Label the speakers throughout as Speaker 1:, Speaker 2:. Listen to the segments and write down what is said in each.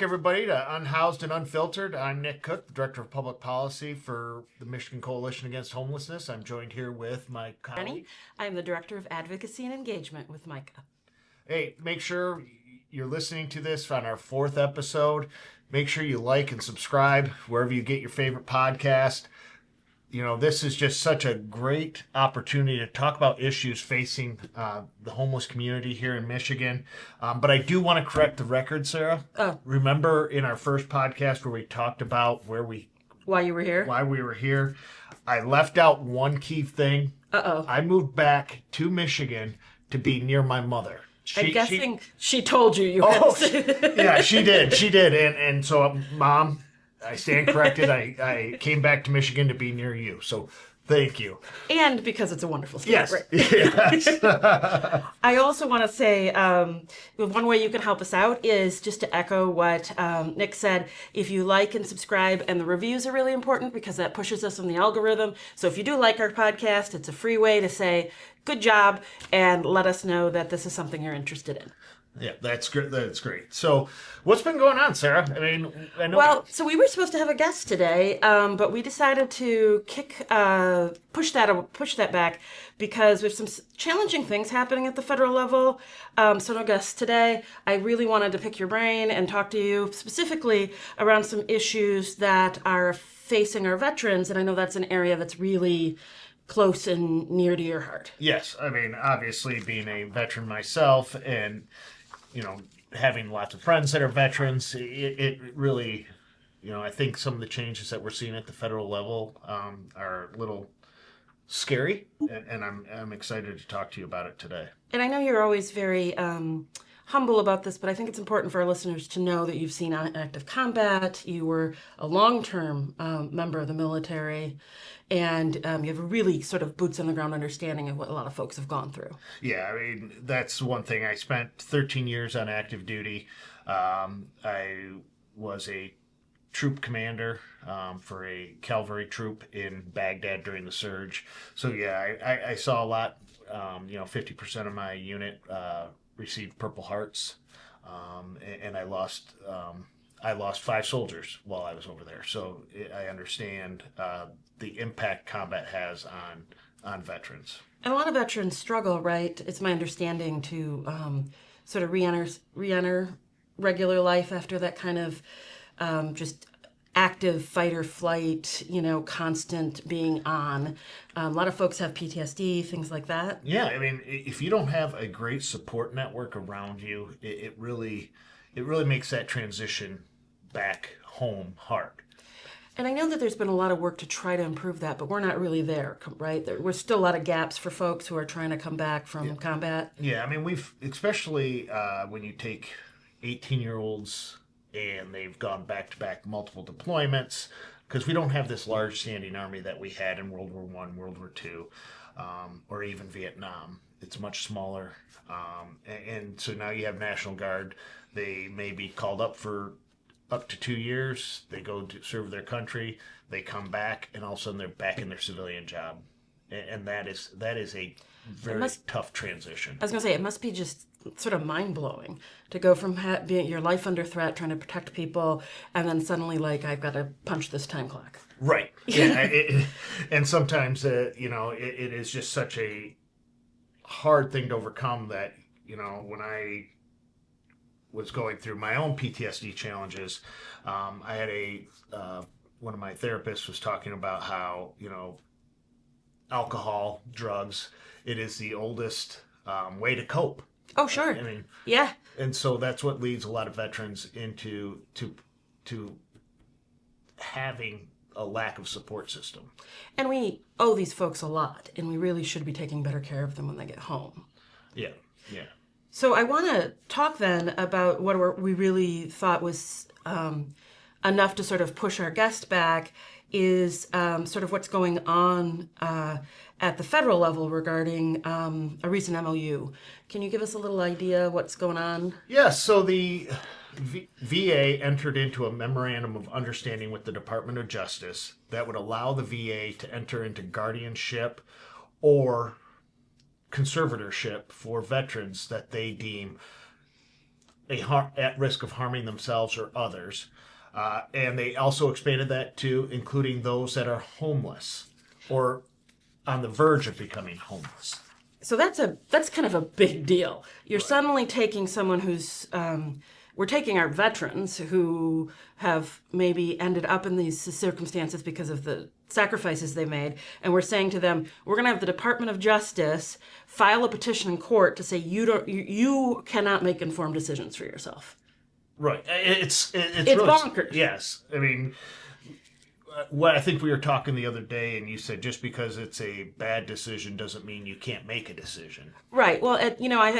Speaker 1: back, everybody, to Unhoused and Unfiltered. I'm Nick Cook, the Director of Public Policy for the Michigan Coalition Against Homelessness. I'm joined here with my colleague.
Speaker 2: I'm the Director of Advocacy and Engagement with Micah.
Speaker 1: Hey, make sure you're listening to this on our 4th episode. Make sure you like and subscribe wherever you get your favorite podcast. You know, this is just such a great opportunity to talk about issues facing the homeless community here in Michigan. But I do want to correct the record, Sarah.
Speaker 2: Oh.
Speaker 1: Remember in our first podcast where we talked about
Speaker 2: why we were here?
Speaker 1: I left out one key thing.
Speaker 2: Uh-oh.
Speaker 1: I moved back to Michigan to be near my mother.
Speaker 2: I'm guessing she told you had to say that.
Speaker 1: Yeah, she did. And so, Mom, I stand corrected. I came back to Michigan to be near you. So thank you.
Speaker 2: And because it's a wonderful state.
Speaker 1: Yes.
Speaker 2: Right?
Speaker 1: Yes.
Speaker 2: I also want to say one way you can help us out is just to echo what Nick said. If you like and subscribe, and the reviews are really important because that pushes us in the algorithm. So if you do like our podcast, it's a free way to say, good job, and let us know that this is something you're interested in.
Speaker 1: Yeah, that's great. That's great. So, what's been going on, Sarah? I mean, I know.
Speaker 2: Well, so we were supposed to have a guest today, but we decided to push that back because there's some challenging things happening at the federal level. So no guests today. I really wanted to pick your brain and talk to you specifically around some issues that are facing our veterans, and I know that's an area that's really close and near to your heart.
Speaker 1: Yes, I mean, obviously being a veteran myself and, you know, having lots of friends that are veterans, it really, you know, I think some of the changes that we're seeing at the federal level are a little scary, and I'm excited to talk to you about it today.
Speaker 2: And I know you're always very humble about this, but I think it's important for our listeners to know that you've seen active combat, you were a long-term member of the military, and you have a really sort of boots-on-the-ground understanding of what a lot of folks have gone through.
Speaker 1: Yeah, I mean, that's one thing. I spent 13 years on active duty. I was a troop commander for a cavalry troop in Baghdad during the surge. So, yeah, I saw a lot. 50% of my unit received Purple Hearts, and I lost 5 soldiers while I was over there. So I understand the impact combat has on veterans.
Speaker 2: And a lot of veterans struggle, right? It's my understanding to sort of re-enter regular life after that kind of just active fight or flight, constant being on. A lot of folks have PTSD, things like that.
Speaker 1: Yeah, I mean, if you don't have a great support network around you, it really makes that transition back home hard.
Speaker 2: And I know that there's been a lot of work to try to improve that, but we're not really there, right? There's still a lot of gaps for folks who are trying to come back from combat.
Speaker 1: Yeah, I mean, we've, especially when you take 18-year-olds and they've gone back-to-back multiple deployments, because we don't have this large standing army that we had in World War I, World War II, or even Vietnam. It's much smaller. And so now you have National Guard. They may be called up for up to 2 years. They go to serve their country. They come back, and all of a sudden they're back in their civilian job. And that is a very tough transition.
Speaker 2: I was going to say, it must be just sort of mind-blowing to go from being your life under threat, trying to protect people, and then suddenly, I've got to punch this time clock.
Speaker 1: Right. Yeah. And sometimes, it is just such a hard thing to overcome that, when I was going through my own PTSD challenges, I had one of my therapists was talking about how, alcohol, drugs, it is the oldest way to cope.
Speaker 2: Oh, sure.
Speaker 1: I mean,
Speaker 2: yeah.
Speaker 1: And so that's what leads a lot of veterans into to having a lack of support system.
Speaker 2: And we owe these folks a lot, and we really should be taking better care of them when they get home.
Speaker 1: Yeah, yeah.
Speaker 2: So I want to talk then about what we really thought was enough to sort of push our guest back is sort of what's going on at the federal level regarding a recent MOU. Can you give us a little idea what's going on?
Speaker 1: Yeah, so the VA entered into a memorandum of understanding with the Department of Justice that would allow the VA to enter into guardianship or conservatorship for veterans that they deem at risk of harming themselves or others. And they also expanded that to including those that are homeless or on the verge of becoming homeless.
Speaker 2: So that's kind of a big deal. You're suddenly taking someone who's we're taking our veterans who have maybe ended up in these circumstances because of the sacrifices they made, and we're saying to them, we're going to have the Department of Justice file a petition in court to say you cannot make informed decisions for yourself.
Speaker 1: Right. It's really
Speaker 2: bonkers.
Speaker 1: Yes. I mean, what I think we were talking the other day, and you said just because it's a bad decision doesn't mean you can't make a decision.
Speaker 2: Right. Well, I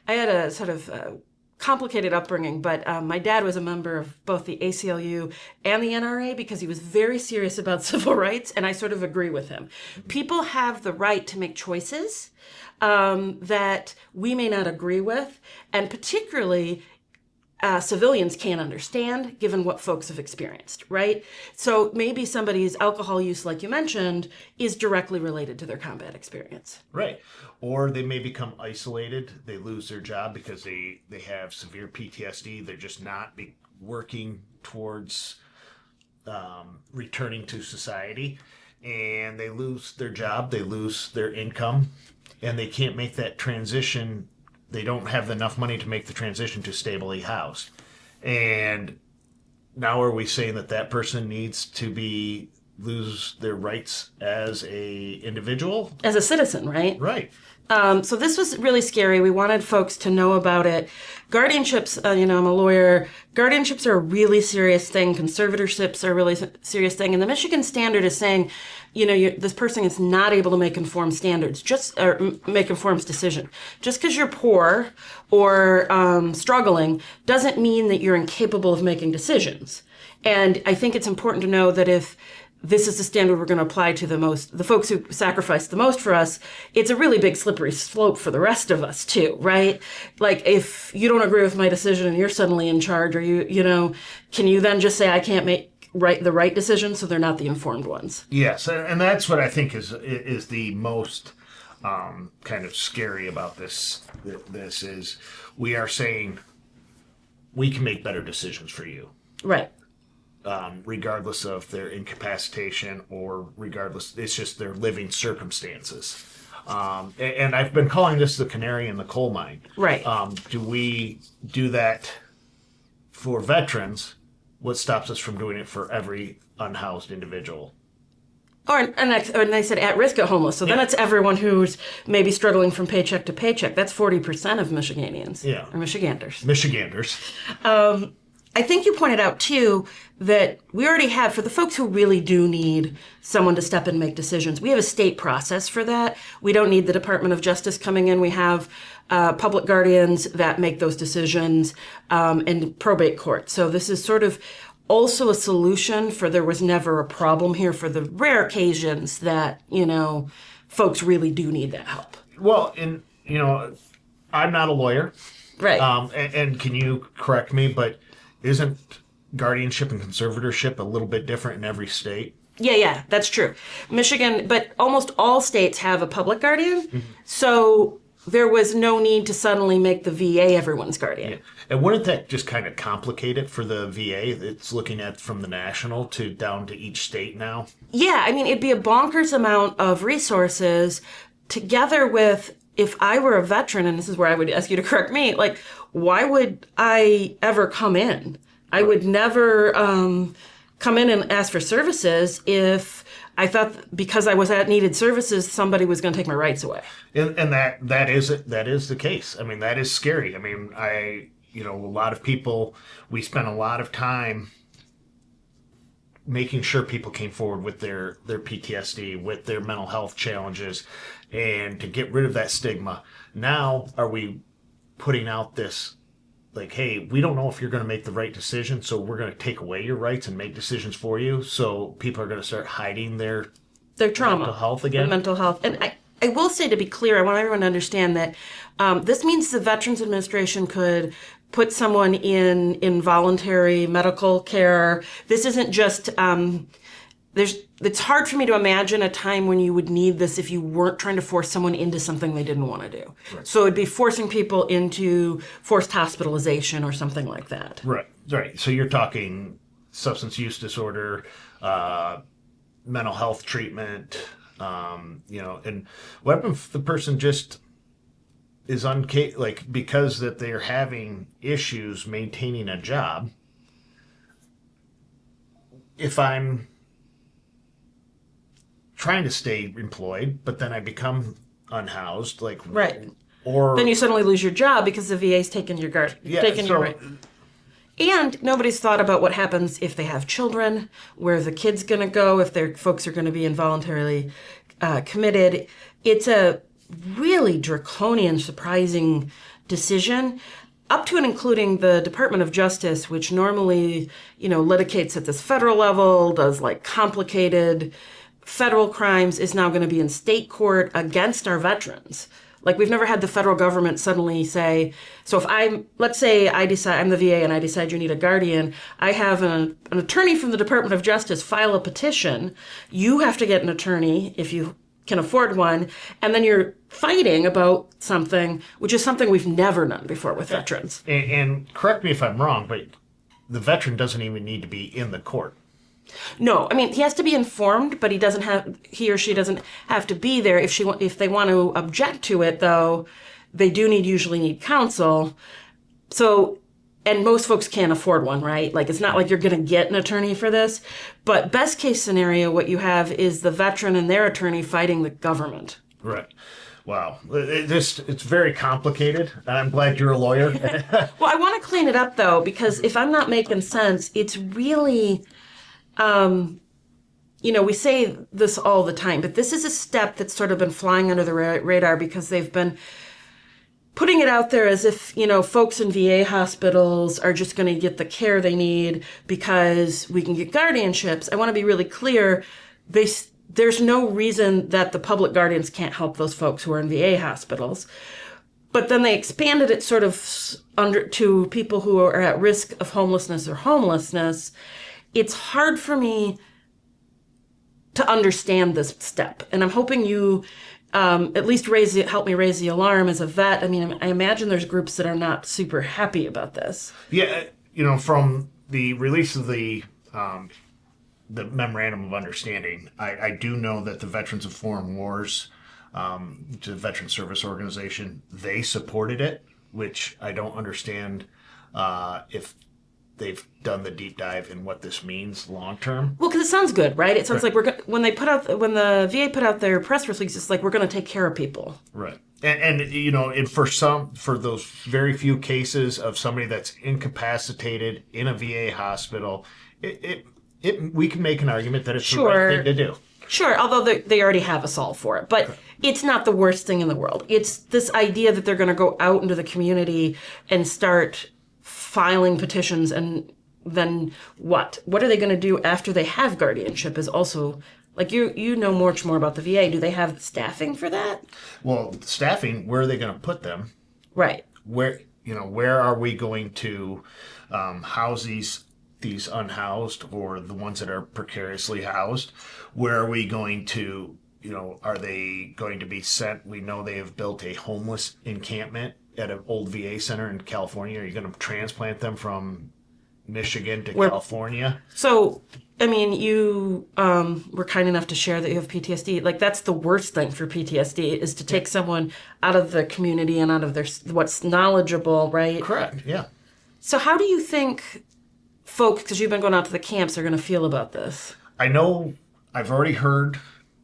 Speaker 2: had a sort of complicated upbringing, but my dad was a member of both the ACLU and the NRA because he was very serious about civil rights, and I sort of agree with him. People have the right to make choices that we may not agree with, and particularly civilians can't understand given what folks have experienced, right? So maybe somebody's alcohol use, like you mentioned, is directly related to their combat experience.
Speaker 1: Right. Or they may become isolated. They lose their job because they have severe PTSD. They're just not working towards returning to society. And they lose their job. They lose their income. And they can't make that transition. They don't have enough money to make the transition to stably housed. And now are we saying that person needs to lose their rights as a individual? As
Speaker 2: a citizen, right?
Speaker 1: Right.
Speaker 2: So this was really scary. We wanted folks to know about it. Guardianships, I'm a lawyer. Guardianships are a really serious thing. Conservatorships are a really serious thing. And the Michigan standard is saying, this person is not able to make informed make informed decision. Just because you're poor or struggling doesn't mean that you're incapable of making decisions. And I think it's important to know that if this is the standard we're going to apply to the folks who sacrificed the most for us, it's a really big slippery slope for the rest of us too, right? Like if you don't agree with my decision and you're suddenly in charge, or can you then just say I can't make the right decision, so they're not the informed ones?
Speaker 1: Yes, and that's what I think is the most kind of scary about this. This is we are saying we can make better decisions for you.
Speaker 2: Right.
Speaker 1: Regardless of their incapacitation or regardless, it's just their living circumstances. And I've been calling this the canary in the coal mine.
Speaker 2: Right.
Speaker 1: Do we do that for veterans? What stops us from doing it for every unhoused individual?
Speaker 2: And I said at risk of homeless. So then it's everyone who's maybe struggling from paycheck to paycheck. That's 40% of Michiganians.
Speaker 1: Yeah.
Speaker 2: Or Michiganders. I think you pointed out, too, that we already have, for the folks who really do need someone to step in and make decisions, we have a state process for that. We don't need the Department of Justice coming in. We have public guardians that make those decisions and probate court. So this is sort of also a solution for there was never a problem here for the rare occasions that, folks really do need that help.
Speaker 1: Well, I'm not a lawyer.
Speaker 2: Right.
Speaker 1: And can you correct me, but isn't guardianship and conservatorship a little bit different in every state?
Speaker 2: Yeah, that's true. Michigan, but almost all states have a public guardian. Mm-hmm. So there was no need to suddenly make the VA everyone's guardian.
Speaker 1: Yeah. And wouldn't that just kind of complicate it for the VA? It's looking at from the national to down to each state now.
Speaker 2: Yeah, it'd be a bonkers amount of resources together with, if I were a veteran, and this is where I would ask you to correct me, like, why would I ever come in? I would never come in and ask for services if I thought because I was at needed services, somebody was going to take my rights away.
Speaker 1: And that is the case. That is scary. A lot of people, we spent a lot of time making sure people came forward with their PTSD, with their mental health challenges, and to get rid of that stigma. Now, are we putting out this, like, hey, we don't know if you're going to make the right decision, so we're going to take away your rights and make decisions for you, so people are going to start hiding their trauma, mental health again?
Speaker 2: Mental health. And I will say, to be clear, I want everyone to understand that this means the Veterans Administration could put someone in voluntary medical care. This isn't just, it's hard for me to imagine a time when you would need this if you weren't trying to force someone into something they didn't want to do.
Speaker 1: Right.
Speaker 2: So it'd be forcing people into forced hospitalization or something like that.
Speaker 1: Right. Right. So you're talking substance use disorder, mental health treatment, and what if the person just is because that they're having issues maintaining a job. If I'm trying to stay employed, but then I become unhoused,
Speaker 2: Right.
Speaker 1: or
Speaker 2: Then you suddenly lose your job because the VA's taken your right. And nobody's thought about what happens if they have children, where the kid's going to go, if their folks are going to be involuntarily committed. It's a really draconian, surprising decision, up to and including the Department of Justice, which normally, litigates at this federal level, does complicated federal crimes, is now going to be in state court against our veterans. We've never had the federal government suddenly say, so if let's say I decide, I'm the VA and I decide you need a guardian, I have an attorney from the Department of Justice file a petition, you have to get an attorney if you can afford one, and then you're fighting about something, which is something we've never done before with veterans.
Speaker 1: And correct me if I'm wrong, but the veteran doesn't even need to be in the court.
Speaker 2: No, he has to be informed, but he or she doesn't have to be there. If they want to object to it, though, they do usually need counsel. So, and most folks can't afford one, right? It's not like you're going to get an attorney for this. But best case scenario, what you have is the veteran and their attorney fighting the government.
Speaker 1: Right. Wow. It's very complicated, and I'm glad you're a lawyer.
Speaker 2: Well, I want to clean it up, though, because if I'm not making sense, it's really... we say this all the time, but this is a step that's sort of been flying under the radar because they've been putting it out there as if, folks in VA hospitals are just going to get the care they need because we can get guardianships. I want to be really clear. There's no reason that the public guardians can't help those folks who are in VA hospitals. But then they expanded it sort of to people who are at risk of homelessness. It's hard for me to understand this step. And I'm hoping you at least help me raise the alarm as a vet. I imagine there's groups that are not super happy about this.
Speaker 1: Yeah, from the release of the memorandum of understanding, I do know that the Veterans of Foreign Wars, the Veteran Service Organization, they supported it, which I don't understand if they've done the deep dive in what this means long term.
Speaker 2: Well, because it sounds good, right? It sounds like when the VA put out their press release, it's like we're going to take care of people,
Speaker 1: right? And for those very few cases of somebody that's incapacitated in a VA hospital, we can make an argument that it's the right thing to do.
Speaker 2: Sure, although they already have a solve for it. But it's not the worst thing in the world. It's this idea that they're going to go out into the community and start filing petitions, and then what? What are they going to do after they have guardianship is also, you know much more about the VA. Do they have staffing for that?
Speaker 1: Well, staffing, where are they going to put them?
Speaker 2: Right.
Speaker 1: Where are we going to house these unhoused or the ones that are precariously housed? Where are we going to, are they going to be sent? We know they have built a homeless encampment at an old VA center in California. Are you going to transplant them from Michigan to California?
Speaker 2: So, you were kind enough to share that you have PTSD. That's the worst thing for PTSD is to take someone out of the community and out of what's knowledgeable, right?
Speaker 1: Correct, yeah.
Speaker 2: So how do you think folks, because you've been going out to the camps, are going to feel about this?
Speaker 1: I know I've already heard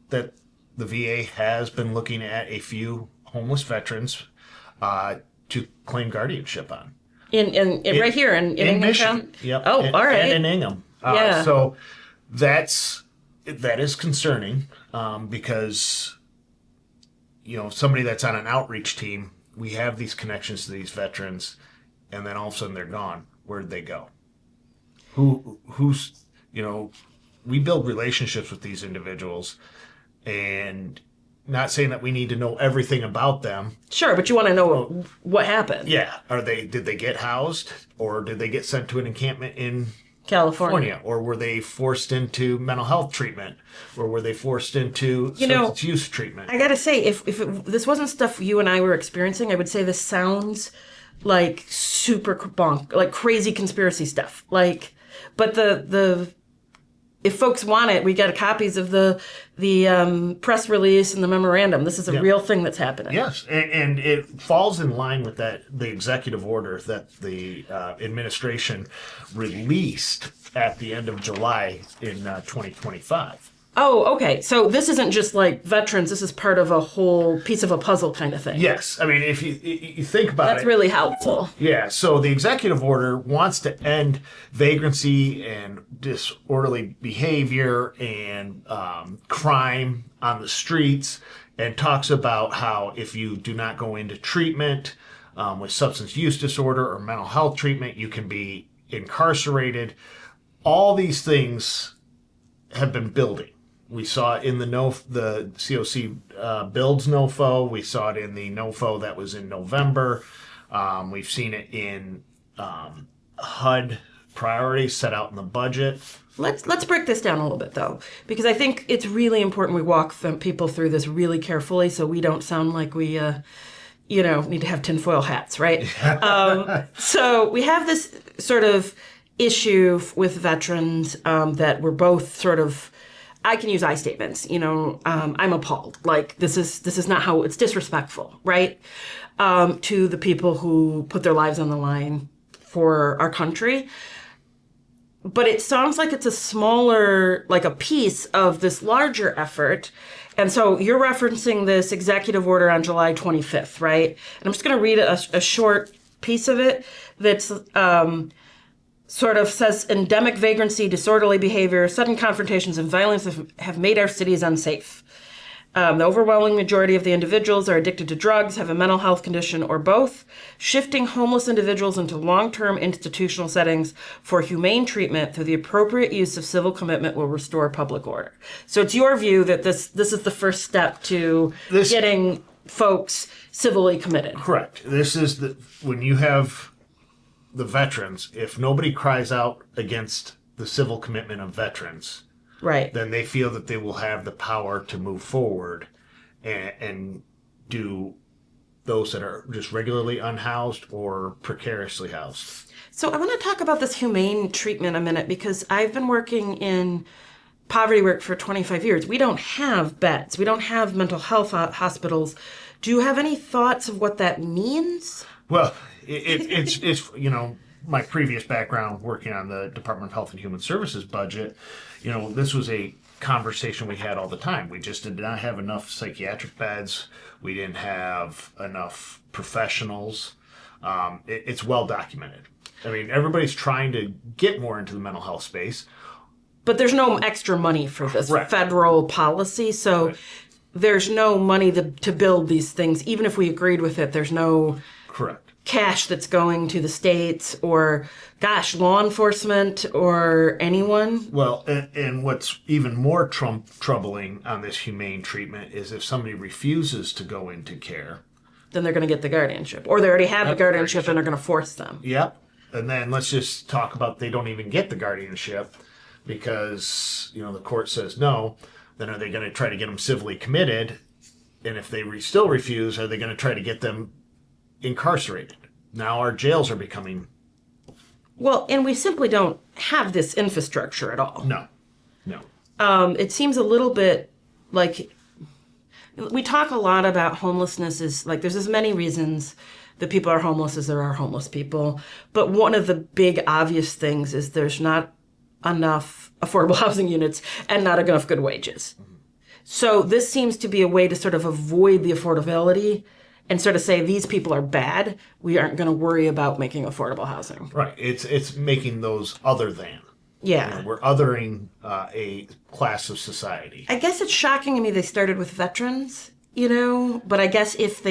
Speaker 1: that the VA has been looking at a few homeless veterans to claim guardianship on.
Speaker 2: In right here in Ingham
Speaker 1: Michigan. Yep.
Speaker 2: Oh, all right.
Speaker 1: And in Ingham.
Speaker 2: Yeah.
Speaker 1: So that is concerning because somebody that's on an outreach team, we have these connections to these veterans, and then all of a sudden they're gone. Where'd they go? Who's we build relationships with these individuals, and not saying that we need to know everything about them.
Speaker 2: Sure, but you want to know what happened.
Speaker 1: Yeah. Did they get housed, or did they get sent to an encampment in
Speaker 2: California.
Speaker 1: Or were they forced into mental health treatment? Or were they forced into substance use treatment?
Speaker 2: I gotta say, if this wasn't stuff you and I were experiencing, I would say this sounds like super like crazy conspiracy stuff. Like, but the if folks want it, we got copies of the press release and the memorandum. This is a real thing that's happening.
Speaker 1: Yes, and it falls in line with the executive order that the administration released at the end of July in 2025.
Speaker 2: Oh, okay. So this isn't just like veterans. This is part of a whole piece of a puzzle kind of thing.
Speaker 1: Yes. I mean, if you think about
Speaker 2: That's really helpful.
Speaker 1: Yeah. So the executive order wants to end vagrancy and disorderly behavior and crime on the streets, and talks about how if you do not go into treatment with substance use disorder or mental health treatment, you can be incarcerated. All these things have been building. We saw it in the COC builds NOFO. We saw it in the NOFO that was in November. We've seen it in HUD priorities set out in the budget.
Speaker 2: Let's break this down a little bit though, because I think it's really important we walk people through this really carefully so we don't sound like we need to have tinfoil hats, right? So we have this sort of issue with veterans that we're both sort of. I can use I statements. I'm appalled. Like this is not how it's disrespectful, right? To the people who put their lives on the line for our country. But it sounds like it's a smaller, like a piece of this larger effort. And so you're referencing this executive order on July 25th, right? And I'm just going to read a short piece of it that's sort of says endemic vagrancy, disorderly behavior, sudden confrontations, and violence have made our cities unsafe. The overwhelming majority of the individuals are addicted to drugs, have a mental health condition, or both. Shifting homeless individuals into long-term institutional settings for humane treatment through the appropriate use of civil commitment will restore public order. So it's your view that this is the first step to getting folks civilly committed.
Speaker 1: Correct. This is when you have the veterans, if nobody cries out against the civil commitment of veterans,
Speaker 2: right,
Speaker 1: then they feel that they will have the power to move forward and do those that are just regularly unhoused or precariously housed.
Speaker 2: So I want to talk about this humane treatment a minute, because I've been working in poverty work for 25 years. We don't have beds. We don't have mental health hospitals. Do you have any thoughts of what that means?
Speaker 1: Well, it's my previous background working on the Department of Health and Human Services budget, this was a conversation we had all the time. We just did not have enough psychiatric beds. We didn't have enough professionals. It's well documented. I mean, everybody's trying to get more into the mental health space.
Speaker 2: But there's no extra money for this federal policy, so there's no money to build these things. Even if we agreed with it, there's no cash that's going to the states or, law enforcement or anyone.
Speaker 1: Well, and what's even more troubling on this humane treatment is if somebody refuses to go into care,
Speaker 2: then they're going to get the guardianship. Or they already have the guardianship and they're going to force them.
Speaker 1: Yep. And then let's just talk about they don't even get the guardianship because, the court says no. Then are they going to try to get them civilly committed? And if they still refuse, are they going to try to get them incarcerated? Now our jails are becoming...
Speaker 2: Well, and we simply don't have this infrastructure at all.
Speaker 1: No.
Speaker 2: It seems a little bit like... We talk a lot about homelessness is like there's as many reasons that people are homeless as there are homeless people. But one of the big obvious things is there's not enough affordable housing units and not enough good wages. Mm-hmm. So this seems to be a way to sort of avoid the affordability and sort of say these people are bad. We aren't going to worry about making affordable housing.
Speaker 1: Right. It's making those other than.
Speaker 2: Yeah.
Speaker 1: We're othering a class of society.
Speaker 2: I guess it's shocking to me they started with veterans, but I guess if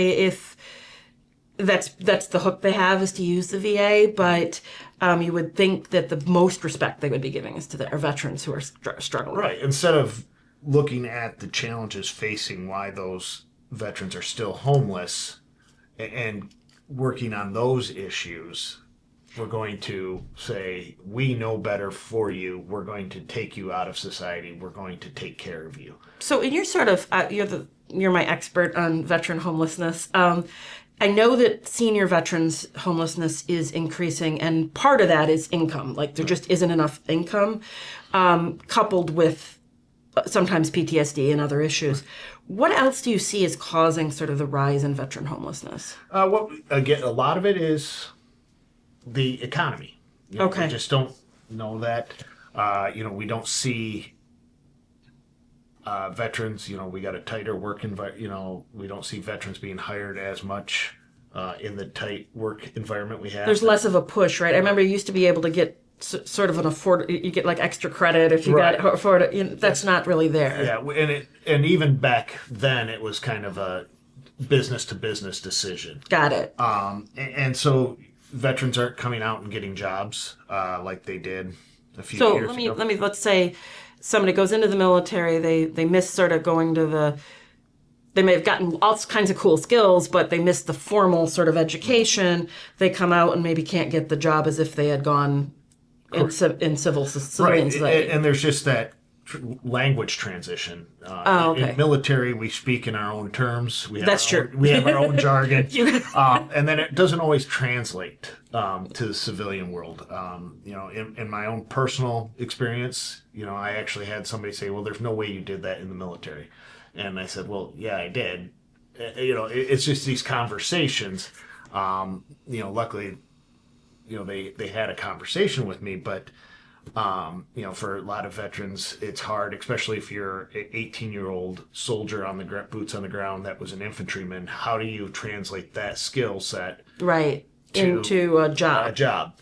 Speaker 2: that's the hook they have is to use the VA, but you would think that the most respect they would be giving is to our veterans who are struggling.
Speaker 1: Right. Instead of looking at the challenges facing why those veterans are still homeless and working on those issues, we're going to say, we know better for you. We're going to take you out of society. We're going to take care of you.
Speaker 2: So, you're sort of you're my expert on veteran homelessness. I know that senior veterans homelessness is increasing, and part of that is income. Like there just isn't enough income, coupled with sometimes PTSD and other issues. What else do you see as causing sort of the rise in veteran homelessness?
Speaker 1: Again, a lot of it is the economy.
Speaker 2: Okay.
Speaker 1: We just don't know that. We don't see veterans. We got a tighter work environment. We don't see veterans being hired as much in the tight work environment we have.
Speaker 2: There's less of a push, right? I remember you used to be able to get sort of you get like extra credit if you got afford it. That's not really there.
Speaker 1: Yeah, and even back then it was kind of a business to business decision.
Speaker 2: Got it.
Speaker 1: And so veterans aren't coming out and getting jobs like they did a few years ago.
Speaker 2: So let's say somebody goes into the military, they miss sort of going to they may have gotten all kinds of cool skills, but they missed the formal sort of education. They come out and maybe can't get the job as if they had gone in civilian society.
Speaker 1: Right, and there's just that language transition.
Speaker 2: Okay.
Speaker 1: In military, we speak in our own terms.
Speaker 2: That's true.
Speaker 1: We have our own jargon, and then it doesn't always translate to the civilian world. In my own personal experience, I actually had somebody say, "Well, there's no way you did that in the military," and I said, "Well, yeah, I did." It's just these conversations. Luckily, they had a conversation with me, but. For a lot of veterans, it's hard, especially if you're an 18-year-old soldier on the boots on the ground that was an infantryman. How do you translate that skill set
Speaker 2: into a job?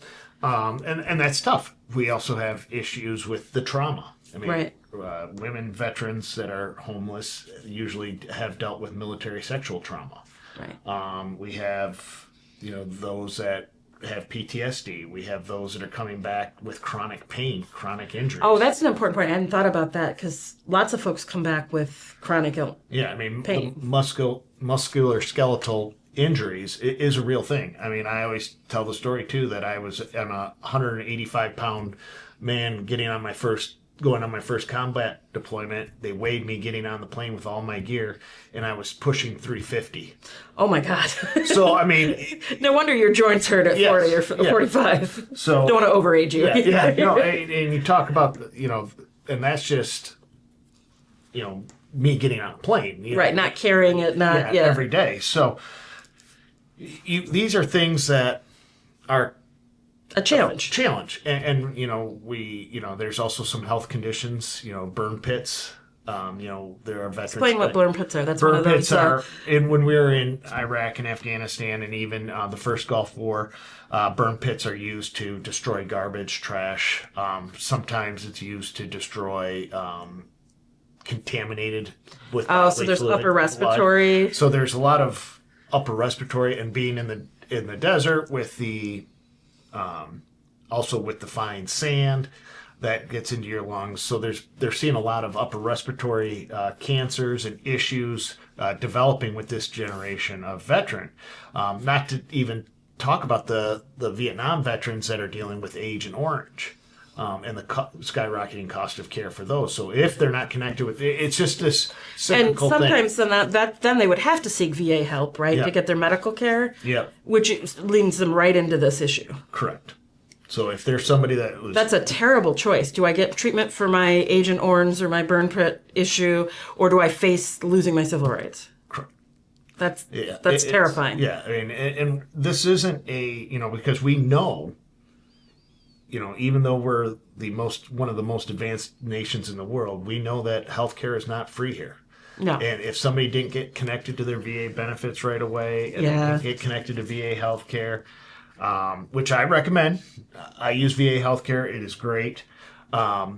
Speaker 1: And that's tough. We also have issues with the trauma. Women veterans that are homeless usually have dealt with military sexual trauma.
Speaker 2: Right.
Speaker 1: We have, those that have PTSD. We have those that are coming back with chronic pain, chronic injuries.
Speaker 2: Oh, that's an important point. I hadn't thought about that because lots of folks come back with chronic pain.
Speaker 1: The muscular skeletal injuries is a real thing. I always tell the story too that I was a 185-pound man going on my first combat deployment. They weighed me getting on the plane with all my gear, and I was pushing 350.
Speaker 2: Oh my God.
Speaker 1: So,
Speaker 2: no wonder your joints hurt at 40 or 45. So don't want to overage you.
Speaker 1: And you talk about, and that's just, me getting on a plane.
Speaker 2: Right, not carrying it,
Speaker 1: every day. So these are things that are
Speaker 2: a challenge.
Speaker 1: And there's also some health conditions, burn pits. There are veterans.
Speaker 2: Explain what burn pits are. That's
Speaker 1: burn
Speaker 2: one of those.
Speaker 1: Pits are, and when we were in Iraq and Afghanistan and even the first Gulf War, burn pits are used to destroy garbage, trash. Sometimes it's used to destroy contaminated with
Speaker 2: so there's
Speaker 1: fluid,
Speaker 2: upper respiratory.
Speaker 1: blood. So there's a lot of upper respiratory, and being in the desert with the also with the fine sand that gets into your lungs. So they're seeing a lot of upper respiratory cancers and issues developing with this generation of veteran. Not to even talk about the Vietnam veterans that are dealing with Agent Orange and the skyrocketing cost of care for those. So if they're not connected with it's just this cyclical
Speaker 2: thing. And sometimes
Speaker 1: thing.
Speaker 2: then they would have to seek VA help, right, to get their medical care.
Speaker 1: Yeah.
Speaker 2: Which leads them right into this issue.
Speaker 1: Correct. So if there's somebody that was...
Speaker 2: That's a terrible choice. Do I get treatment for my Agent Orange or my burn pit issue, or do I face losing my civil rights?
Speaker 1: Correct.
Speaker 2: That's terrifying.
Speaker 1: And this isn't because we know, even though we're one of the most advanced nations in the world, we know that healthcare is not free here.
Speaker 2: No.
Speaker 1: And if somebody didn't get connected to their VA benefits right away, and they didn't get connected to VA healthcare, which I recommend. I use VA healthcare. It is great. But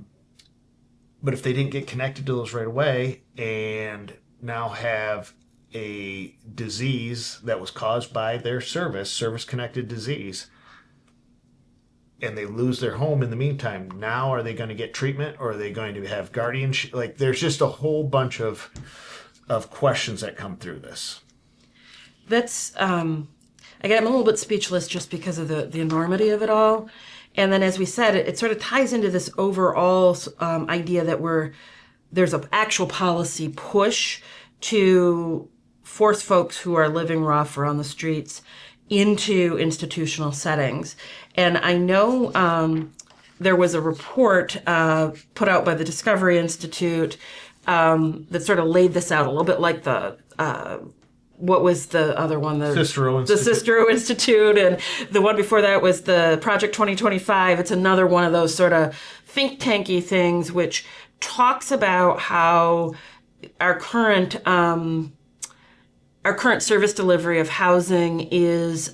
Speaker 1: if they didn't get connected to those right away and now have a disease that was caused by their service-connected disease, and they lose their home in the meantime, now are they going to get treatment, or are they going to have guardianship? Like, there's just a whole bunch of questions that come through this.
Speaker 2: That's... again, I'm a little bit speechless just because of the enormity of it all. And then, as we said, it sort of ties into this overall idea that there's an actual policy push to force folks who are living rough or on the streets into institutional settings. And I know there was a report put out by the Discovery Institute that sort of laid this out a little bit like the what was the other one?
Speaker 1: Cicero
Speaker 2: The Cicero Institute, and the one before that was the Project 2025. It's another one of those sort of think tanky things, which talks about how our current service delivery of housing is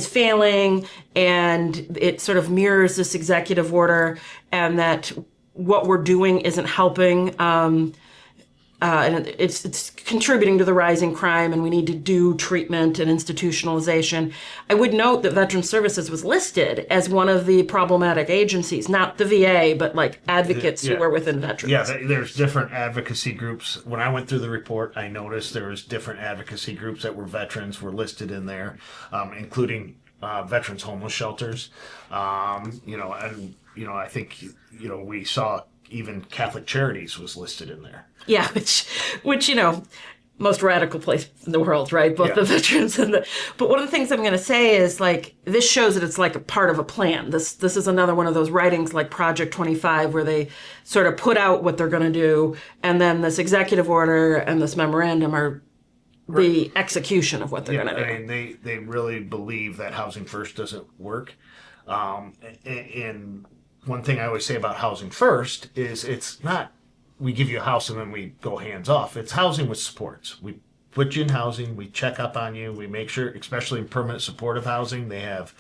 Speaker 2: failing, and it sort of mirrors this executive order, and that what we're doing isn't helping. And it's contributing to the rising crime, and we need to do treatment and institutionalization. I would note that Veterans Services was listed as one of the problematic agencies, not the VA, but like advocates who are within veterans.
Speaker 1: Yeah, there's different advocacy groups. When I went through the report, I noticed there was different advocacy groups that were veterans were listed in there, including veterans homeless shelters. I think we saw even Catholic Charities was listed in there.
Speaker 2: Yeah, which most radical place in the world, right? Both the veterans and But one of the things I'm going to say is, like, this shows that it's like a part of a plan. This is another one of those writings like Project 25 where they sort of put out what they're going to do, and then this executive order and this memorandum are the execution of what they're going to do.
Speaker 1: I mean, they really believe that Housing First doesn't work. And one thing I always say about Housing First is it's not we give you a house and then we go hands off. It's housing with supports. We put you in housing, we check up on you, we make sure, especially in permanent supportive housing, they have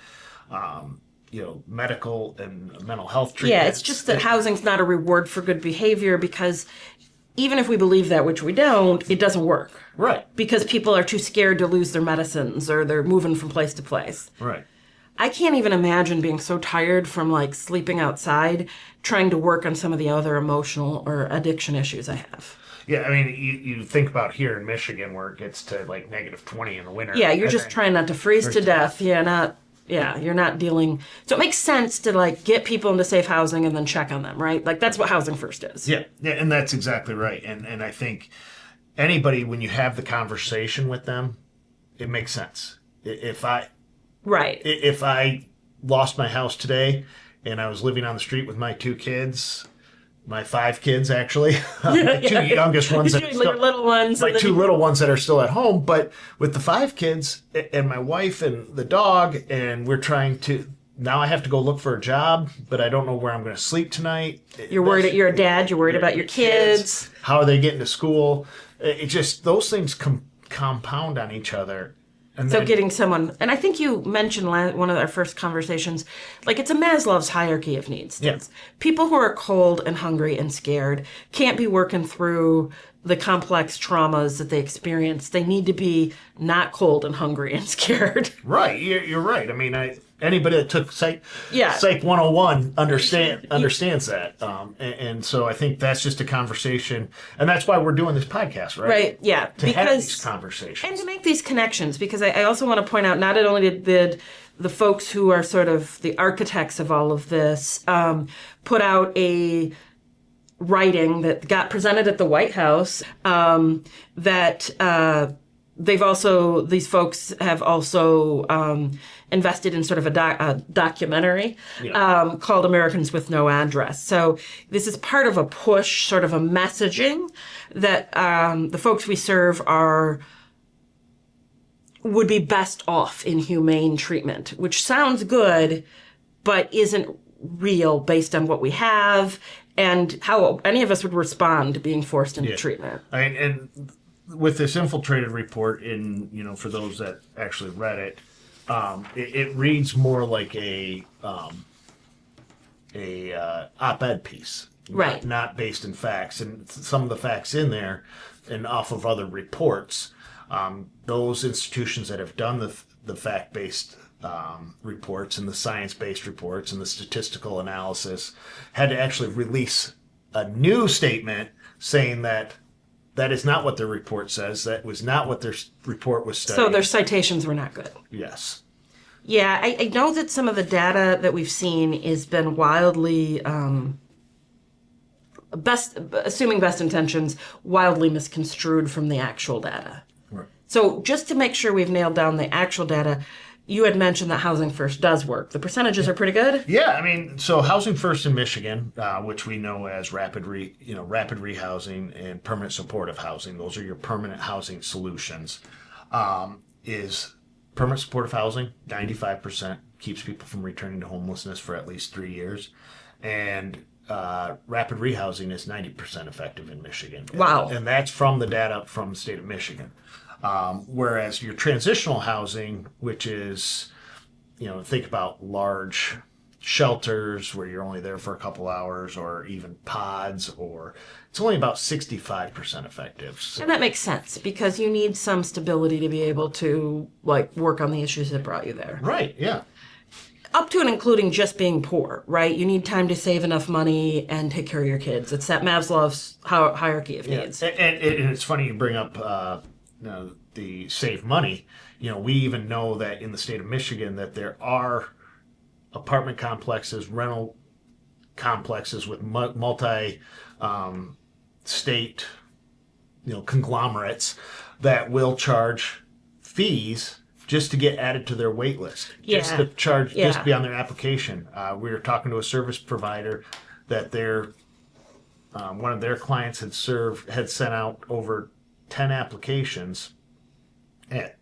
Speaker 1: medical and mental health treatment.
Speaker 2: Yeah, it's just that housing's not a reward for good behavior, because even if we believe that, which we don't, it doesn't work.
Speaker 1: Right.
Speaker 2: Because people are too scared to lose their medicines, or they're moving from place to place.
Speaker 1: Right.
Speaker 2: I can't even imagine being so tired from like sleeping outside, trying to work on some of the other emotional or addiction issues I have.
Speaker 1: Yeah, I mean, you think about here in Michigan where it gets to like -20 in the winter.
Speaker 2: Yeah, you're just trying not to freeze to death. You're not dealing. So it makes sense to like get people into safe housing and then check on them, right? Like that's what Housing First is.
Speaker 1: Yeah, and that's exactly right. And I think anybody, when you have the conversation with them, it makes sense. If I lost my house today and I was living on the street with my 2 kids, my 5 kids actually, the 2 youngest ones,
Speaker 2: little ones,
Speaker 1: my 2 little ones that are still at home, but with the 5 kids and my wife and the dog, and we're trying to, now I have to go look for a job, but I don't know where I'm going to sleep tonight.
Speaker 2: You're worried, you're a dad, you're worried about your kids.
Speaker 1: How are they getting to school? It just, those things compound on each other.
Speaker 2: So getting someone, and I think you mentioned one of our first conversations, like it's a Maslow's hierarchy of needs.
Speaker 1: Yeah.
Speaker 2: People who are cold and hungry and scared can't be working through the complex traumas that they experience. They need to be not cold and hungry and scared.
Speaker 1: Right, you're right. I mean, anybody that took Psych 101 understands that. And so I think that's just a conversation. And that's why we're doing this podcast, right?
Speaker 2: Right, yeah.
Speaker 1: To have these conversations.
Speaker 2: And to make these connections, because I also want to point out, not only did the folks who are sort of the architects of all of this put out a writing that got presented at the White House, these folks have also invested in sort of a documentary called Americans with No Address. So this is part of a push, sort of a messaging that the folks we serve would be best off in humane treatment, which sounds good, but isn't real based on what we have and how any of us would respond to being forced into treatment.
Speaker 1: And with this infiltrated report, for those that actually read it, it reads more like a op-ed piece,
Speaker 2: right?
Speaker 1: Not based in facts. And some of the facts in there, and off of other reports, those institutions that have done the fact-based reports and the science-based reports and the statistical analysis had to actually release a new statement saying that That is not what their report says. That was not what their report was studying.
Speaker 2: So their citations were not good.
Speaker 1: Yes.
Speaker 2: Yeah, I know that some of the data that we've seen has been wildly, assuming best intentions, wildly misconstrued from the actual data.
Speaker 1: Right.
Speaker 2: So just to make sure we've nailed down the actual data, you had mentioned that Housing First does work. The percentages are pretty good?
Speaker 1: Yeah, I mean, so Housing First in Michigan, which we know as rapid rehousing and permanent supportive housing, those are your permanent housing solutions, is permanent supportive housing, 95% keeps people from returning to homelessness for at least 3 years. And rapid rehousing is 90% effective in Michigan.
Speaker 2: Wow.
Speaker 1: And that's from the data from the state of Michigan. Whereas your transitional housing, which is, think about large shelters where you're only there for a couple hours, or even pods, or it's only about 65% effective. So.
Speaker 2: And that makes sense because you need some stability to be able to work on the issues that brought you there.
Speaker 1: Right, yeah.
Speaker 2: Up to and including just being poor, right? You need time to save enough money and take care of your kids. It's that Maslow's hierarchy of needs.
Speaker 1: And it's funny you bring up the save money. We even know that in the state of Michigan that there are apartment complexes, rental complexes with multi state conglomerates that will charge fees just to get added to their wait list, just to charge, just to be on their application. We were talking to a service provider that one of their clients had sent out over 10 applications at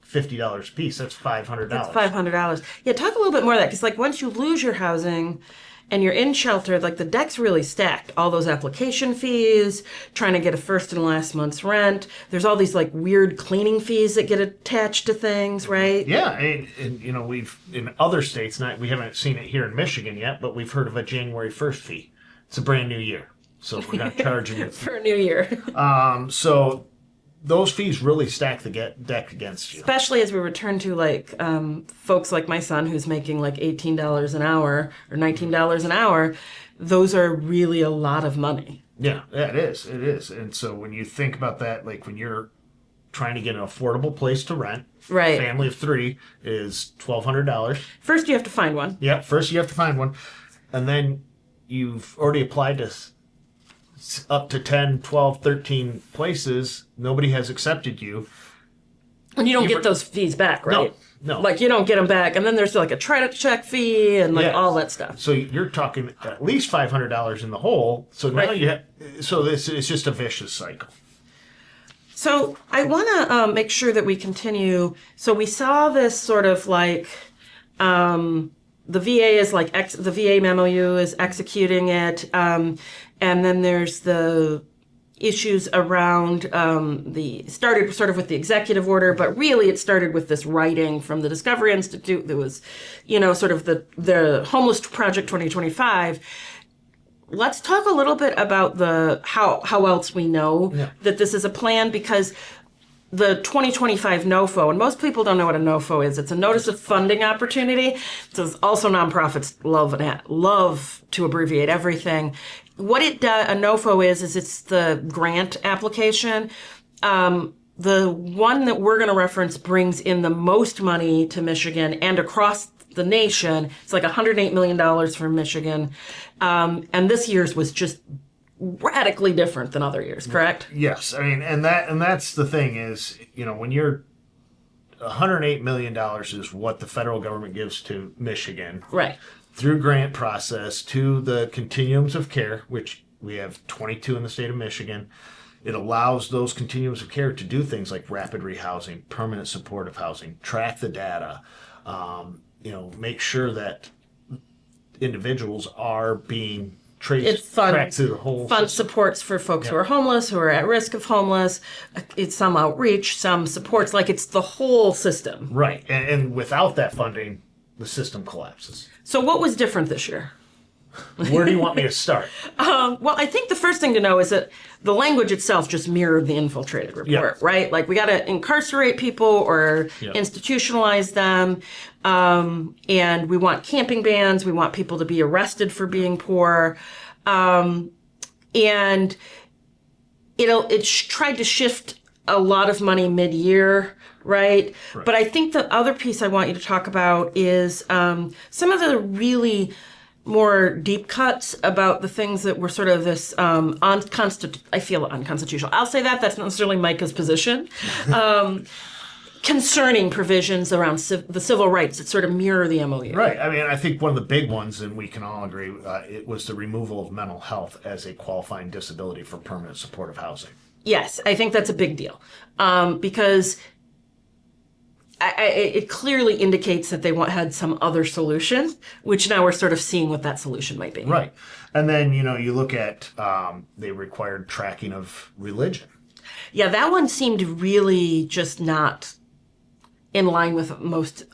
Speaker 1: $50 a piece. That's $500.
Speaker 2: That's $500. Yeah, talk a little bit more of that, because once you lose your housing and you're in shelter, the deck's really stacked. All those application fees, trying to get a first and last month's rent. There's all these weird cleaning fees that get attached to things, right?
Speaker 1: Yeah, and we've in other states, we haven't seen it here in Michigan yet, but we've heard of a January 1st fee. It's a brand new year, so we're going to charge you
Speaker 2: for a new year.
Speaker 1: So those fees really stack the deck against you.
Speaker 2: Especially as we return to folks like my son who's making $18 an hour or $19 an hour. Those are really a lot of money.
Speaker 1: Yeah, it is. And so when you think about that, when you're trying to get an affordable place to rent,
Speaker 2: right?
Speaker 1: Family of 3 is $1,200.
Speaker 2: First you have to find one.
Speaker 1: Yeah, first you have to find one. And then you've already applied to up to 10, 12, 13 places. Nobody has accepted you.
Speaker 2: And you don't get those fees back, right?
Speaker 1: No.
Speaker 2: You don't get them back. And then there's a credit check fee and all that stuff.
Speaker 1: So you're talking at least $500 in the hole. So now this is just a vicious cycle.
Speaker 2: So I want to make sure that we continue. So we saw this sort of the VA is the VA MOU is executing it. And then there's the issues around started sort of with the executive order, but really it started with this writing from the Discovery Institute that was, sort of the Homeless Project 2025. Let's talk a little bit about how else we know that this is a plan, because the 2025 NOFO, and most people don't know what a NOFO is. It's a notice of funding opportunity. So also nonprofits love to abbreviate everything. What a NOFO is it's the grant application. The one that we're going to reference brings in the most money to Michigan and across the nation. It's $108 million for Michigan. And this year's was just radically different than other years, correct?
Speaker 1: Yes. I mean, and that's the thing is, when you're $108 million is what the federal government gives to Michigan.
Speaker 2: Right.
Speaker 1: Through grant process to the continuums of care, which we have 22 in the state of Michigan. It allows those continuums of care to do things like rapid rehousing, permanent supportive housing, track the data, make sure that individuals are being tracked through the whole
Speaker 2: fund
Speaker 1: system.
Speaker 2: Supports for folks who are homeless, who are at risk of homeless. It's some outreach, some supports, it's the whole system.
Speaker 1: Right. And without that funding, the system collapses.
Speaker 2: So what was different this year?
Speaker 1: Where do you want me to start?
Speaker 2: Well, I think the first thing to know is that the language itself just mirrored the infiltrated report, right? We got to incarcerate people or institutionalize them. And we want camping bans. We want people to be arrested for being poor. And tried to shift a lot of money mid-year, right? But I think the other piece I want you to talk about is some of the really more deep cuts about the things that were sort of this I feel unconstitutional. I'll say that. That's not necessarily Micah's position. Concerning provisions around the civil rights that sort of mirror the MOU.
Speaker 1: Right. I mean, I think one of the big ones, and we can all agree, it was the removal of mental health as a qualifying disability for permanent supportive housing.
Speaker 2: Yes, I think that's a big deal because it clearly indicates that they had some other solution, which now we're sort of seeing what that solution might be.
Speaker 1: Right. And then, you look at they required tracking of religion.
Speaker 2: Yeah, that one seemed really just not in line with most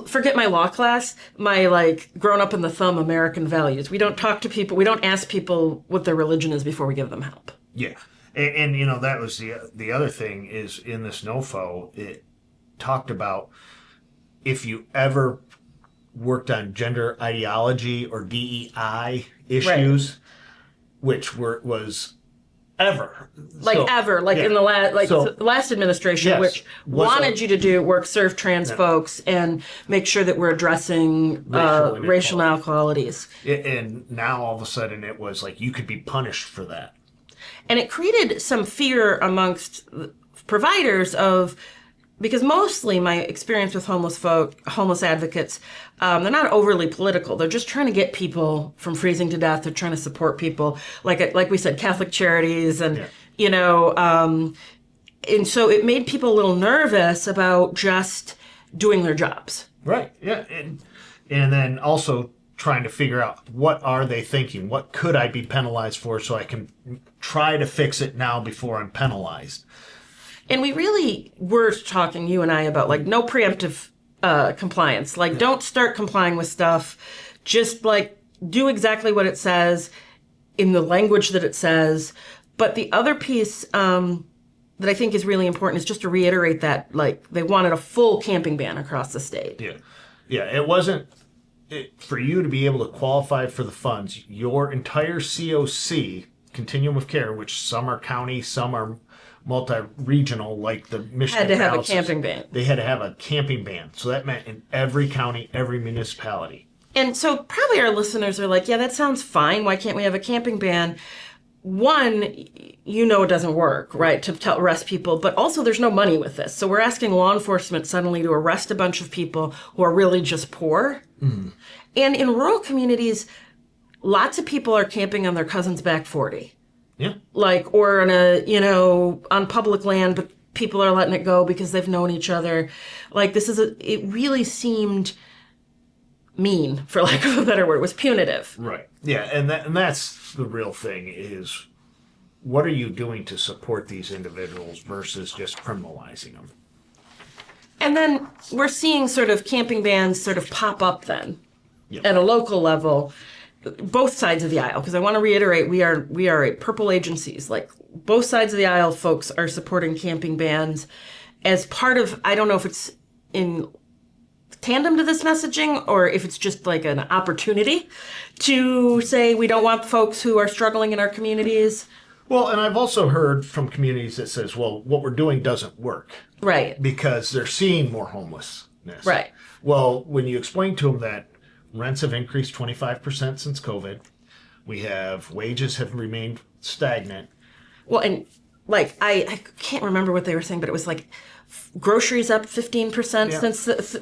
Speaker 2: forget my law class, my grown up in the thumb American values. We don't talk to people, we don't ask people what their religion is before we give them help.
Speaker 1: Yeah. And that was the other thing is in this NOFO, it talked about if you ever worked on gender ideology or DEI issues, which was ever.
Speaker 2: In the last administration,
Speaker 1: yes,
Speaker 2: which wanted you to do serve trans folks and make sure that we're addressing racial inequalities.
Speaker 1: And now all of a sudden it was like you could be punished for that.
Speaker 2: And it created some fear amongst providers because mostly my experience with homeless advocates, they're not overly political. They're just trying to get people from freezing to death. They're trying to support people, like we said, Catholic charities, and and so it made people a little nervous about just doing their jobs.
Speaker 1: Right. Yeah. And then also trying to figure out what are they thinking? What could I be penalized for so I can try to fix it now before I'm penalized?
Speaker 2: And we really were talking, you and I, about no preemptive compliance. Don't start complying with stuff. Just do exactly what it says in the language that it says. But the other piece that I think is really important is just to reiterate that they wanted a full camping ban across the state.
Speaker 1: Yeah. Yeah. It wasn't for you to be able to qualify for the funds. Your entire COC, continuum of care, which some are county, some are multi-regional, like the Michigan
Speaker 2: had to have
Speaker 1: Palaces,
Speaker 2: a camping ban.
Speaker 1: They had to have a camping ban. So that meant in every county, every municipality.
Speaker 2: And so probably our listeners are like, yeah, that sounds fine. Why can't we have a camping ban? One, it doesn't work, right, to arrest people. But also there's no money with this. So we're asking law enforcement suddenly to arrest a bunch of people who are really just poor. Mm. And in rural communities, lots of people are camping on their cousin's back 40.
Speaker 1: Yeah.
Speaker 2: Or in on public land, but people are letting it go because they've known each other. It really seemed mean, for lack of a better word. It was punitive.
Speaker 1: Right. Yeah. And that's the real thing is what are you doing to support these individuals versus just criminalizing them?
Speaker 2: And then we're seeing sort of camping bans sort of pop up then
Speaker 1: Yep.
Speaker 2: at a local level. Both sides of the aisle, because I want to reiterate, we are a purple agencies. Both sides of the aisle, folks are supporting camping bans as part of. I don't know if it's in tandem to this messaging or if it's just an opportunity to say we don't want folks who are struggling in our communities.
Speaker 1: Well, and I've also heard from communities that says, well, what we're doing doesn't work.
Speaker 2: Right.
Speaker 1: Because they're seeing more homelessness.
Speaker 2: Right.
Speaker 1: Well, when you explain to them that rents have increased 25% since COVID. Wages have remained stagnant.
Speaker 2: Well, and I can't remember what they were saying, but it was groceries up 15%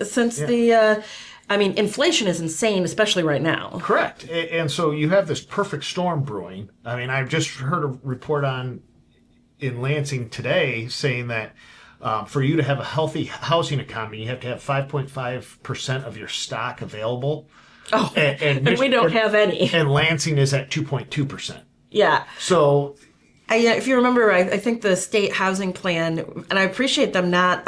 Speaker 2: since the. Inflation is insane, especially right now.
Speaker 1: Correct, and so you have this perfect storm brewing. I've just heard a report in Lansing today saying that. For you to have a healthy housing economy, you have to have 5.5% of your stock available.
Speaker 2: Oh, and we don't have any.
Speaker 1: And Lansing is at 2.2%.
Speaker 2: Yeah.
Speaker 1: So,
Speaker 2: if you remember, I think the state housing plan, and I appreciate them not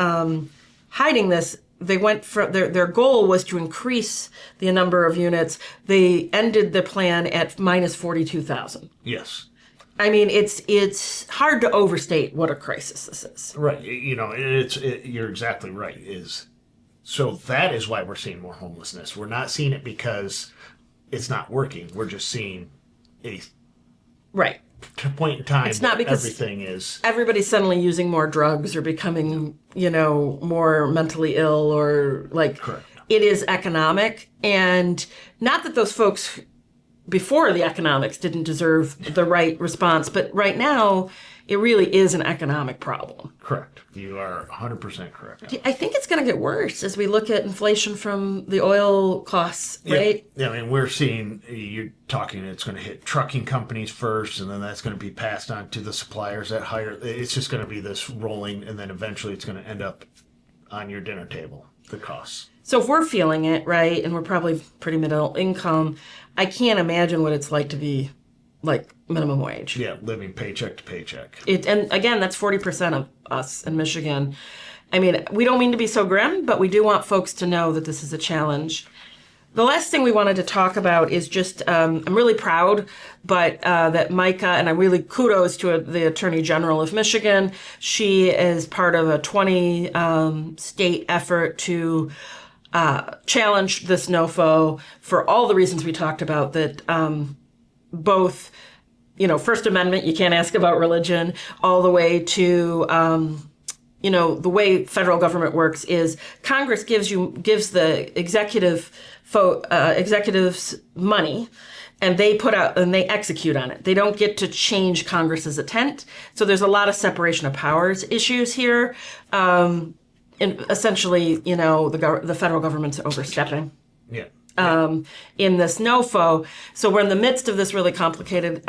Speaker 2: hiding this. They went for their goal was to increase the number of units. They ended the plan at minus 42,000.
Speaker 1: Yes.
Speaker 2: It's hard to overstate what a crisis this is.
Speaker 1: Right. You're exactly right. So that is why we're seeing more homelessness. We're not seeing it because it's not working. We're just seeing
Speaker 2: Right.
Speaker 1: point in time,
Speaker 2: It's not because
Speaker 1: everything is.
Speaker 2: everybody's suddenly using more drugs or becoming, more mentally ill or like
Speaker 1: Correct.
Speaker 2: it is economic. And not that those folks before the economics didn't deserve the right response, but right now it really is an economic problem.
Speaker 1: Correct. You are 100% correct.
Speaker 2: I think it's going to get worse as we look at inflation from the oil costs, right?
Speaker 1: Yeah, I mean, we're seeing, you're talking, it's going to hit trucking companies first, and then that's going to be passed on to the suppliers at higher. It's just going to be this rolling, and then eventually it's going to end up on your dinner table, the costs.
Speaker 2: So if we're feeling it, right, and we're probably pretty middle income, I can't imagine what it's like to be like minimum wage.
Speaker 1: Yeah, living paycheck to paycheck.
Speaker 2: And again, that's 40% of us in Michigan. I mean, we don't mean to be so grim, but we do want folks to know that this is a challenge. The last thing we wanted to talk about is just, I'm really proud, but that Micah, and I really kudos to the Attorney General of Michigan. She is part of a 20 state effort to challenge this NOFO for all the reasons we talked about, that both, First Amendment, you can't ask about religion, all the way to, the way federal government works is Congress gives the executives money, and they put out and they execute on it. They don't get to change Congress's intent. So there's a lot of separation of powers issues here. And essentially, the federal government's overstepping.
Speaker 1: Yeah.
Speaker 2: In this NOFO. So we're in the midst of this really complicated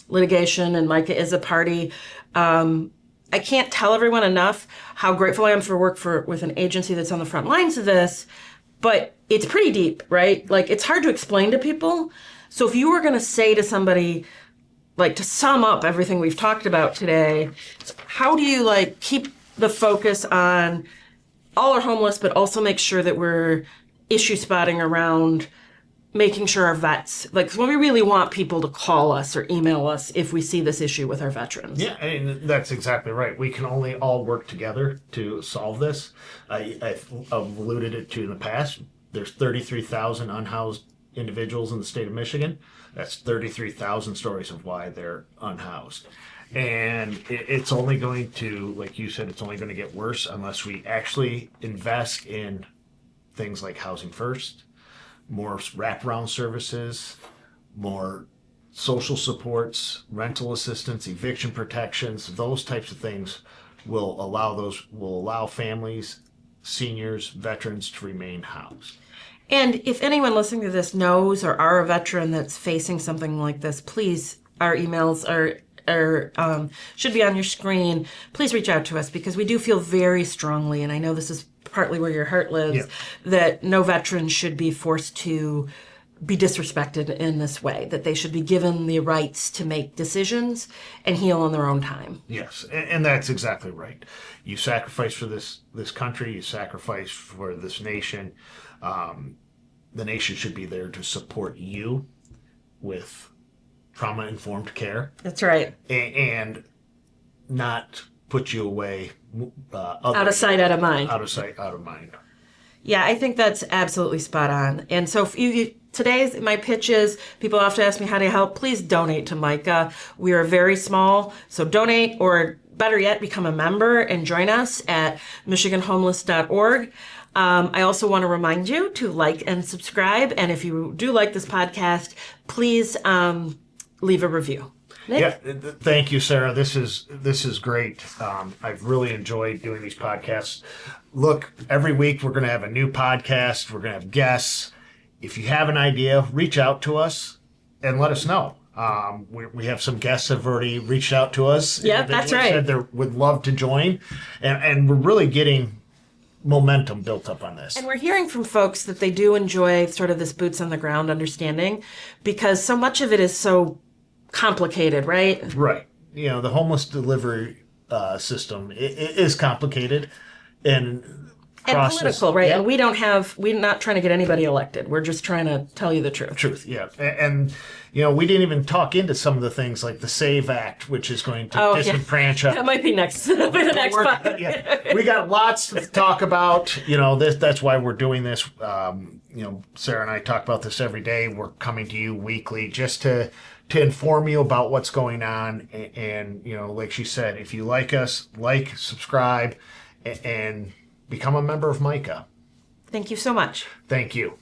Speaker 2: litigation, and Micah is a party. I can't tell everyone enough how grateful I am for work with an agency that's on the front lines of this, but it's pretty deep, right? Like, it's hard to explain to people. So if you were going to say to somebody, like, to sum up everything we've talked about today, how do you, keep the focus on all are homeless, but also make sure that we're issue spotting around making sure our vets, so we really want people to call us or email us if we see this issue with our veterans.
Speaker 1: Yeah, and that's exactly right. We can only all work together to solve this. I've alluded it to in the past. There's 33,000 unhoused individuals in the state of Michigan. That's 33,000 stories of why they're unhoused. And it's only going to, like you said, it's only going to get worse unless we actually invest in things like Housing First, more wraparound services, more social supports, rental assistance, eviction protections. Those types of things will allow families, seniors, veterans to remain housed.
Speaker 2: And if anyone listening to this knows or are a veteran that's facing something like this, please, our emails should be on your screen. Please reach out to us, because we do feel very strongly, and I know this is partly where your heart lives, that no veteran should be forced to be disrespected in this way, that they should be given the rights to make decisions and heal in their own time.
Speaker 1: Yes, and that's exactly right. You sacrifice for this country, you sacrifice for this nation. The nation should be there to support you with trauma-informed care.
Speaker 2: That's right.
Speaker 1: And not put you away.
Speaker 2: Out of sight, out of mind.
Speaker 1: Out of sight, out of mind.
Speaker 2: Yeah, I think that's absolutely spot on. And so today's my pitch is, people often ask me how to help. Please donate to Micah. We are very small, so donate, or better yet, become a member and join us at michiganhomeless.org. I also want to remind you to like and subscribe. And if you do like this podcast, please leave a review. Nick?
Speaker 1: Yeah, thank you, Sarah. This is great. I've really enjoyed doing these podcasts. Look, every week we're going to have a new podcast. We're going to have guests. If you have an idea, reach out to us and let us know. We have some guests that have already reached out to us.
Speaker 2: Yeah, that's right.
Speaker 1: Said they would love to join, and we're really getting momentum built up on this.
Speaker 2: And we're hearing from folks that they do enjoy sort of this boots on the ground understanding, because so much of it is so complicated, right?
Speaker 1: Right. The homeless delivery system is complicated and
Speaker 2: political, right?
Speaker 1: Yeah.
Speaker 2: And we're not trying to get anybody elected. We're just trying to tell you the truth.
Speaker 1: Yeah. And we didn't even talk into some of the things like the SAVE Act, which is going to disenfranchise.
Speaker 2: That might be next. That'll be the next part.
Speaker 1: Yeah. We got lots to talk about. That's why we're doing this. Sarah and I talk about this every day. We're coming to you weekly just to to inform you about what's going on. And like she said, if you like us, subscribe, and become a member of MICA.
Speaker 2: Thank you so much.
Speaker 1: Thank you.